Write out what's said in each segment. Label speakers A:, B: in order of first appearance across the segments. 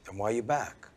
A: Then why are you back?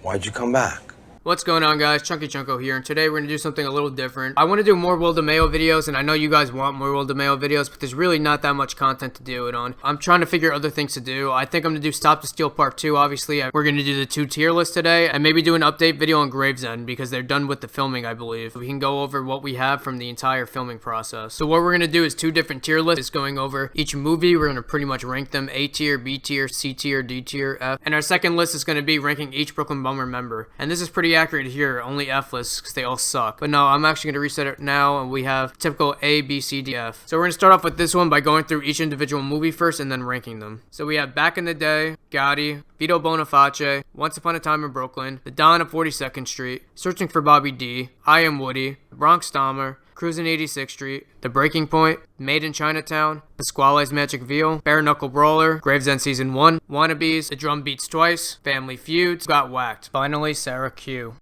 A: Why'd you come back?
B: What's going on, guys? Chunky Chunko here, and today we're going to do something a little different. I want to do more Will Demeo videos, and I know you guys want more Will Demeo videos, but there's really not that much content to do it on. I'm trying to figure other things to do. I think I'm going to do Stop the Steal Part 2, obviously. We're going to do the 2 tier list today, and maybe do an update video on Gravesend, because they're done with the filming, I believe. We can go over what we have from the entire filming process. So what we're going to do is 2 different tier lists, going over each movie. We're going to pretty much rank them A tier, B tier, C tier, D tier, F. And our second list is going to be ranking each Brooklyn Bummer member. And this is pretty accurate here. Only F lists because they all suck. But no, I'm actually going to reset it now, and we have typical A, B, C, D, F. So we're going to start off with this one by going through each individual movie first and then ranking them. So we have Back in the Day, Gotti, Vito Bonafacci, Once Upon a Time in Brooklyn, The Dawn of 42nd Street, Searching for Bobby D, I Am Woody, Bronx Dahmer, Cruisin 86th Street, The Breaking Point, Made in Chinatown, Pasquale's Magic Veal, Bare Knuckle Brawler, Gravesend Season 1, Wannabes, The Drum Beats Twice, Family Feuds, Got Whacked. Finally, Sarah Q.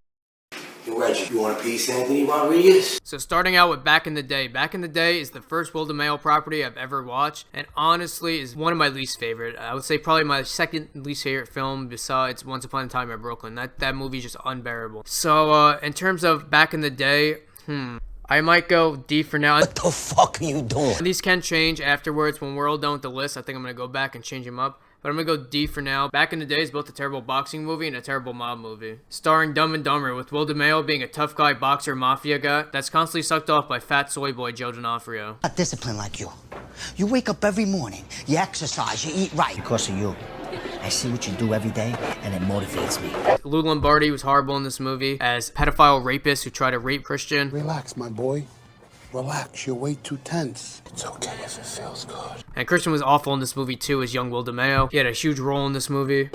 A: Yo, Reggie, you want a piece, Anthony Rodriguez?
B: So starting out with Back in the Day. Back in the Day is the first Will Demeo property I've ever watched, and honestly is one of my least favorite. I would say probably my second least favorite film besides Once Upon a Time in Brooklyn. That movie is just unbearable. So in terms of Back in the Day, I might go D for now.
A: What the fuck are you doing?
B: These can change afterwards when we're all done with the list. I think I'm going to go back and change them up. But I'm going to go D for now. Back in the Day is both a terrible boxing movie and a terrible mob movie. Starring Dumb and Dumber, with Will Demeo being a tough guy boxer mafia guy that's constantly sucked off by fat soy boy Joe D'Onofrio.
C: Not disciplined like you. You wake up every morning, you exercise, you eat right. Because of you. I see what you do every day, and it motivates me.
B: Lou Lombardi was horrible in this movie as pedophile rapist who tried to rape Christian.
D: Relax, my boy. Relax, you're way too tense. It's okay if it feels good.
B: And Christian was awful in this movie too as young Will Demeo. He had a huge role in this movie.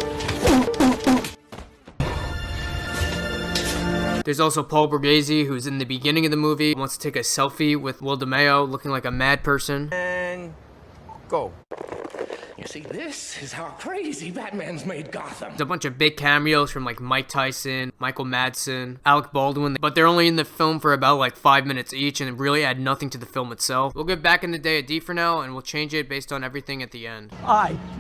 B: There's also Paul Borghese, who's in the beginning of the movie, wants to take a selfie with Will Demeo looking like a mad person.
E: And go. You see, this is how crazy Batman's made Gotham.
B: There's a bunch of big cameos from like Mike Tyson, Michael Madsen, Alec Baldwin, but they're only in the film for about like 5 minutes each and really add nothing to the film itself. We'll give Back in the Day a D for now, and we'll change it based on everything at the end.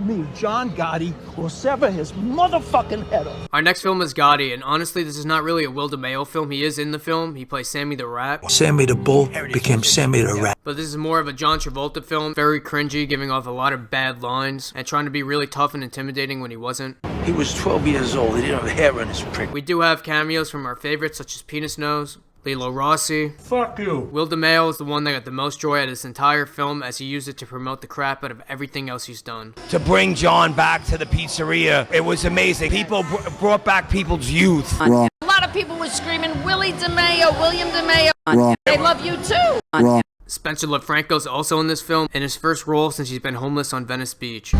F: Me, John Gotti, will sever his motherfucking head off.
B: Our next film is Gotti, and honestly, this is not really a Will Demeo film. He is in the film. He plays Sammy the Rat.
G: Sammy the Bull became Sammy the Rat.
B: But this is more of a John Travolta film, very cringy, giving off a lot of bad lines, and trying to be really tough and intimidating when he wasn't.
G: He was 12 years old. He didn't have hair on his prick.
B: We do have cameos from our favorites, such as Penis Nose, Lilo Rossi.
F: Fuck you.
B: Will Demeo is the one that got the most joy out of this entire film, as he used it to promote the crap out of everything else he's done.
H: To bring John back to the pizzeria, it was amazing. People brought back people's youth.
I: A lot of people were screaming, Willie Demeo, William Demeo. They love you too.
B: Spencer LaFranco's also in this film, in his first role since he's been homeless on Venice Beach.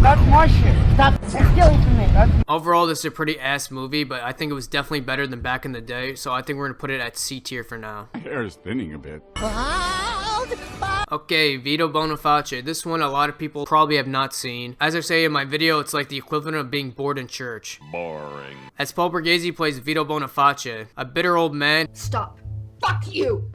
F: That's my shit. Stop stealing from me.
B: Overall, this is a pretty ass movie, but I think it was definitely better than Back in the Day, so I think we're going to put it at C tier for now.
J: My hair is thinning a bit.
B: Okay, Vito Bonafacci. This one a lot of people probably have not seen. As I say in my video, it's like the equivalent of being bored in church.
J: Boring.
B: As Paul Borghese plays Vito Bonafacci, a bitter old man.
I: Stop. Fuck you.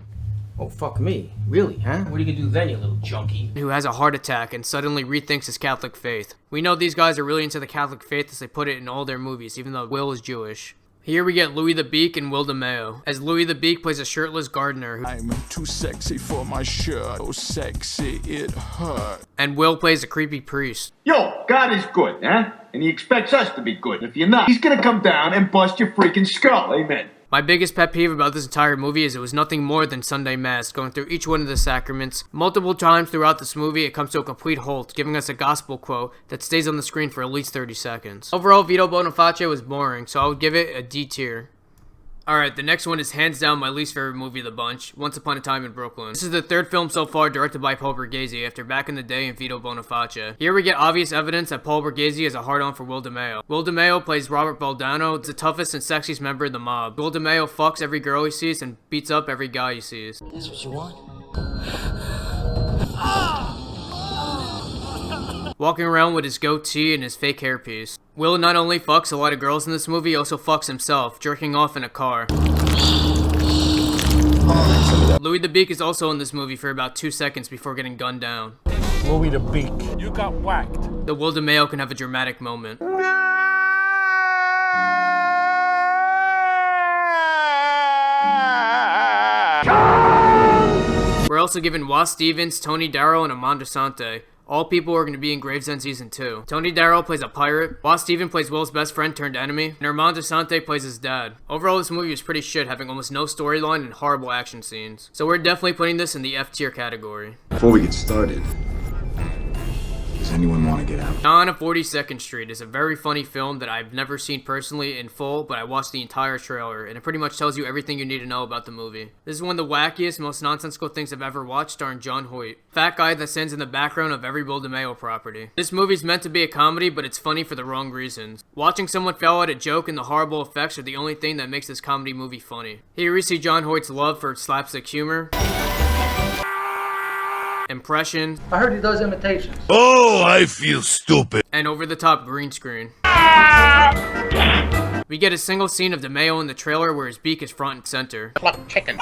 K: Oh, fuck me. Really, huh? What are you gonna do then, you little junkie?
B: Who has a heart attack and suddenly rethinks his Catholic faith. We know these guys are really into the Catholic faith as they put it in all their movies, even though Will is Jewish. Here we get Louis the Beak and Will Demeo, as Louis the Beak plays a shirtless gardener.
J: I'm too sexy for my shirt. Oh, sexy, it hurt.
B: And Will plays a creepy priest.
L: Yo, God is good, huh? And he expects us to be good. If you're not, he's gonna come down and bust your freaking skull. Amen.
B: My biggest pet peeve about this entire movie is it was nothing more than Sunday Mass, going through each one of the sacraments. Multiple times throughout this movie, it comes to a complete halt, giving us a gospel quote that stays on the screen for at least 30 seconds. Overall, Vito Bonafacci was boring, so I would give it a D tier. Alright, the next one is hands down my least favorite movie of the bunch, Once Upon a Time in Brooklyn. This is the third film so far directed by Paul Borghese after Back in the Day and Vito Bonafacci. Here we get obvious evidence that Paul Borghese is a hard-on for Will Demeo. Will Demeo plays Robert Baldano, the toughest and sexiest member of the mob. Will Demeo fucks every girl he sees and beats up every guy he sees.
C: That's what you want?
B: Walking around with his goatee and his fake hairpiece. Will not only fucks a lot of girls in this movie, he also fucks himself, jerking off in a car. Louis the Beak is also in this movie for about 2 seconds before getting gunned down.
F: Louis the Beak. You got whacked.
B: The Will Demeos can have a dramatic moment. We're also given Waz Stevens, Tony Darrow, and Amanda Sante. All people are going to be in Gravesend Season 2. Tony Darrow plays a pirate, Waz Stevens plays Will's best friend turned enemy, and Armando Sante plays his dad. Overall, this movie is pretty shit, having almost no storyline and horrible action scenes. So we're definitely putting this in the F tier category.
J: Before we get started, does anyone want to get out?
B: Dawn of 42nd Street is a very funny film that I've never seen personally in full, but I watched the entire trailer, and it pretty much tells you everything you need to know about the movie. This is one of the wackiest, most nonsensical things I've ever watched, starring John Hoyt, fat guy that stands in the background of every Will Demeos property. This movie's meant to be a comedy, but it's funny for the wrong reasons. Watching someone fail at a joke and the horrible effects are the only thing that makes this comedy movie funny. Here we see John Hoyt's love for slapstick humor, impressions.
K: I heard he does imitations.
G: Oh, I feel stupid.
B: And over-the-top green screen. We get a single scene of Demeo in the trailer where his beak is front and center.
E: Pluck chickens.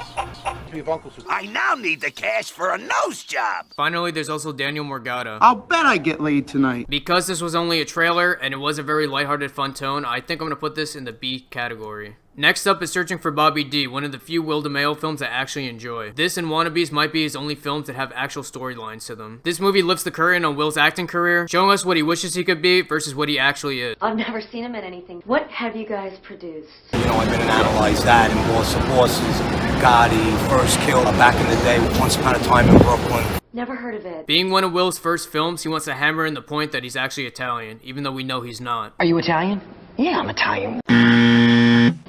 G: I now need the cash for a nose job.
B: Finally, there's also Daniel Morgado.
D: I'll bet I get laid tonight.
B: Because this was only a trailer and it was a very lighthearted, fun tone, I think I'm gonna put this in the B category. Next up is Searching for Bobby D, one of the few Will Demeos films I actually enjoy. This and Wannabes might be his only films that have actual storylines to them. This movie lifts the curtain on Will's acting career, showing us what he wishes he could be versus what he actually is.
M: I've never seen him in anything. What have you guys produced?
A: You know, I've been and analyzed that and Boss of Bosses, Gotti, First Kill, back in the day, Once Upon a Time in Brooklyn.
M: Never heard of it.
B: Being one of Will's first films, he wants to hammer in the point that he's actually Italian, even though we know he's not.
K: Are you Italian? Yeah, I'm Italian.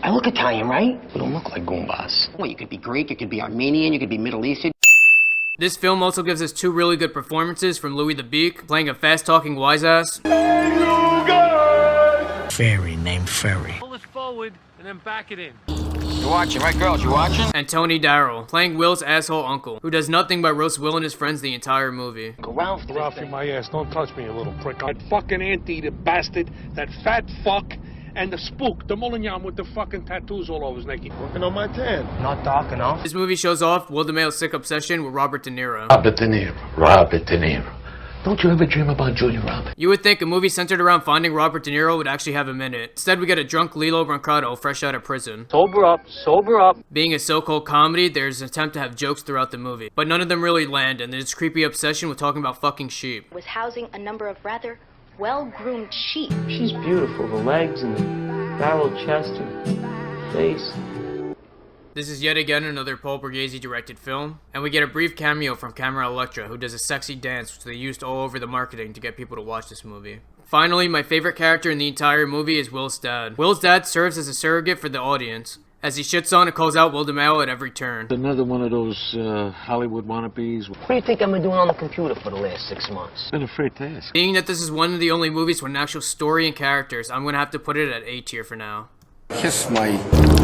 K: I look Italian, right? You don't look like Goombas. Well, you could be Greek, you could be Armenian, you could be Middle Eastern.
B: This film also gives us two really good performances from Louis the Beak, playing a fast-talking wise-ass.
G: Fairy named Fairy.
F: Pull it forward and then back it in.
E: You watching, right, girls? You watching?
B: And Tony Darrow, playing Will's asshole uncle, who does nothing but roast Will and his friends the entire movie.
K: Go Ralph,
F: in my ass. Don't touch me, you little prick. That fucking anteater bastard, that fat fuck, and the spook, the Mulligan with the fucking tattoos all over his neck.
L: Working on my tan.
K: Not dark enough.
B: This movie shows off Will Demeos' sick obsession with Robert De Niro.
E: Robert De Niro. Don't you ever dream about Julia Roberts?
B: You would think a movie centered around finding Robert De Niro would actually have a minute. Instead, we get a drunk Lilo Brancato fresh out of prison.
F: Sober up.
B: Being a so-called comedy, there's an attempt to have jokes throughout the movie, but none of them really land, and there's creepy obsession with talking about fucking sheep.
M: Was housing a number of rather well-groomed sheep.
K: She's beautiful. The legs and the barrel chest and face.
B: This is yet again another Paul Borghese directed film, and we get a brief cameo from Camera Electra, who does a sexy dance which they used all over the marketing to get people to watch this movie. Finally, my favorite character in the entire movie is Will's dad. Will's dad serves as a surrogate for the audience, as he shits on and calls out Will Demeos at every turn.
F: Another one of those Hollywood wannabes.
K: What do you think I've been doing on the computer for the last 6 months?
F: Been afraid to ask.
B: Being that this is one of the only movies with an actual story and characters, I'm gonna have to put it at A tier for now.
A: Kiss my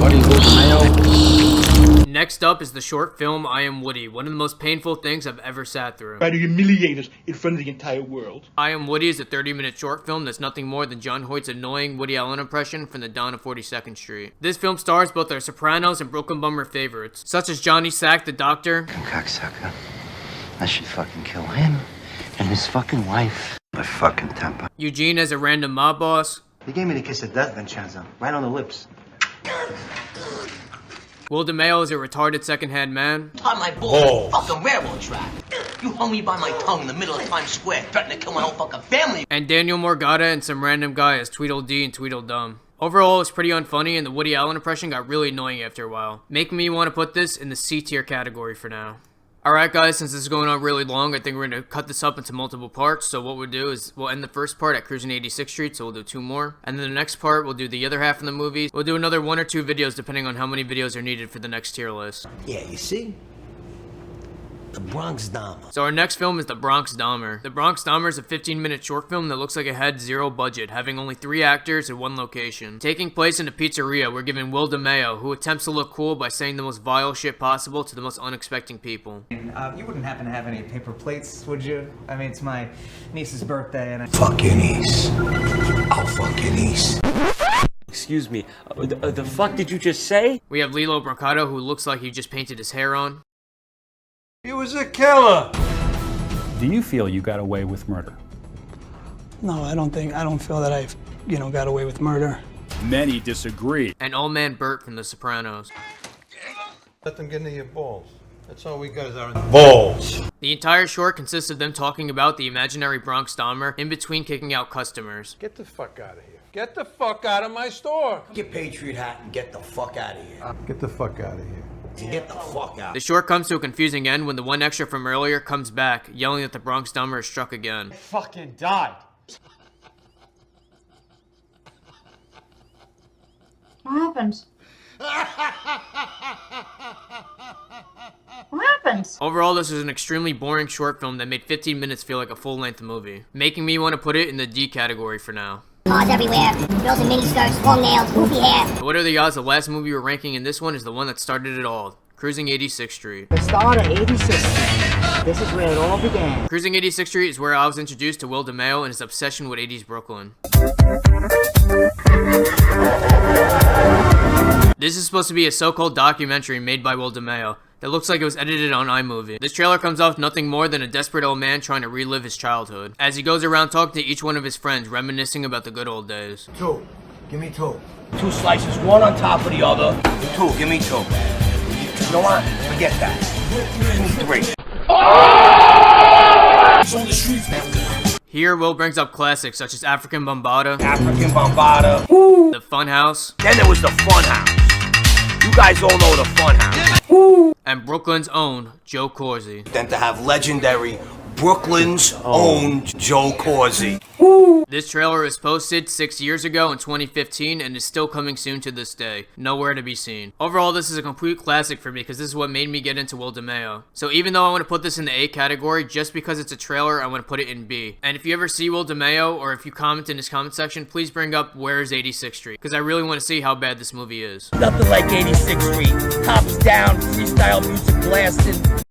A: buddy Will Demeos.
B: Next up is the short film I Am Woody, one of the most painful things I've ever sat through.
F: Try to humiliate us in front of the entire world.
B: I Am Woody is a 30-minute short film that's nothing more than John Hoyt's annoying Woody Allen impression from the Dawn of 42nd Street. This film stars both our Sopranos and Brooklyn Bummer favorites, such as Johnny Sack the Doctor,
C: Cocksucker. I should fucking kill him and his fucking wife. My fucking temper.
B: Eugene as a random mob boss,
C: He gave me the kiss of death, Vincenzo. Right on the lips.
B: Will Demeos is a retarded second-hand man,
K: On my bull, fucking railroad track. You hung me by my tongue in the middle of Times Square, threatening to kill my whole fucking family.
B: and Daniel Morgado and some random guy as Tweedledee and Tweedledum. Overall, it's pretty unfunny, and the Woody Allen impression got really annoying after a while, making me want to put this in the C tier category for now. Alright guys, since this is going on really long, I think we're going to cut this up into multiple parts. So what we'll do is, we'll end the first part at Cruisin 86th Street, so we'll do 2 more. And then the next part, we'll do the other half of the movie. We'll do another 1 or 2 videos depending on how many videos are needed for the next tier list.
A: Yeah, you see? The Bronx Dahmer.
B: So our next film is The Bronx Dahmer. The Bronx Dahmer is a 15-minute short film that looks like it had 0 budget, having only 3 actors and 1 location. Taking place in a pizzeria, we're given Will Demeos, who attempts to look cool by saying the most vile shit possible to the most unexpecting people.
N: You wouldn't happen to have any paper plates, would you? I mean, it's my niece's birthday and I...
A: Fuck your niece. I'll fuck your niece.
O: Excuse me, the fuck did you just say?
B: We have Lilo Brancato, who looks like he just painted his hair on.
G: He was a killer.
P: Do you feel you got away with murder?
Q: No, I don't feel that I've, got away with murder.
P: Many disagree.
B: And old man Bert from The Sopranos.
R: Let them get into your balls. That's all we got is our balls.
B: The entire short consists of them talking about the imaginary Bronx Dahmer in between kicking out customers.
R: Get the fuck out of here. Get the fuck out of my store.
G: Get Patriot hat and get the fuck out of here.
R: Get the fuck out of here.
G: Get the fuck out.
B: The short comes to a confusing end when the one extra from earlier comes back, yelling that the Bronx Dahmer is struck again.
N: Fucking died.
I: What happened? What happened?
B: Overall, this is an extremely boring short film that made 15 minutes feel like a full-length movie, making me want to put it in the D category for now.
S: Cars everywhere, girls in miniskirts, long nails, goofy hair.
B: But what are the odds the last movie we're ranking in this one is the one that started it all? Cruising 86th Street.
C: The start of 86th Street. This is where it all began.
B: Cruising 86th Street is where I was introduced to Will Demeos and his obsession with 80s Brooklyn. This is supposed to be a so-called documentary made by Will Demeos that looks like it was edited on iMovie. This trailer comes off nothing more than a desperate old man trying to relive his childhood, as he goes around talking to each one of his friends, reminiscing about the good old days.
G: 2. Give me 2. 2 slices, one on top of the other. 2, give me 2. You know what? Forget that. Give me 3. It's on the streets now.
B: Here, Will brings up classics such as African Bombada,
G: The
B: Funhouse,
G: Then there was the Funhouse. You guys all know the Funhouse.
B: and Brooklyn's own Joe Corsi.
A: Then to have legendary Brooklyn's own Joe Corsi.
B: This trailer was posted 6 years ago in 2015 and is still coming soon to this day. Nowhere to be seen. Overall, this is a complete classic for me because this is what made me get into Will Demeos. So even though I want to put this in the A category, just because it's a trailer, I want to put it in B. And if you ever see Will Demeos, or if you comment in his comment section, please bring up Where's 86th Street? Because I really want to see how bad this movie is.
G: Nothing like 86th Street. Tops down, freestyle music blasting.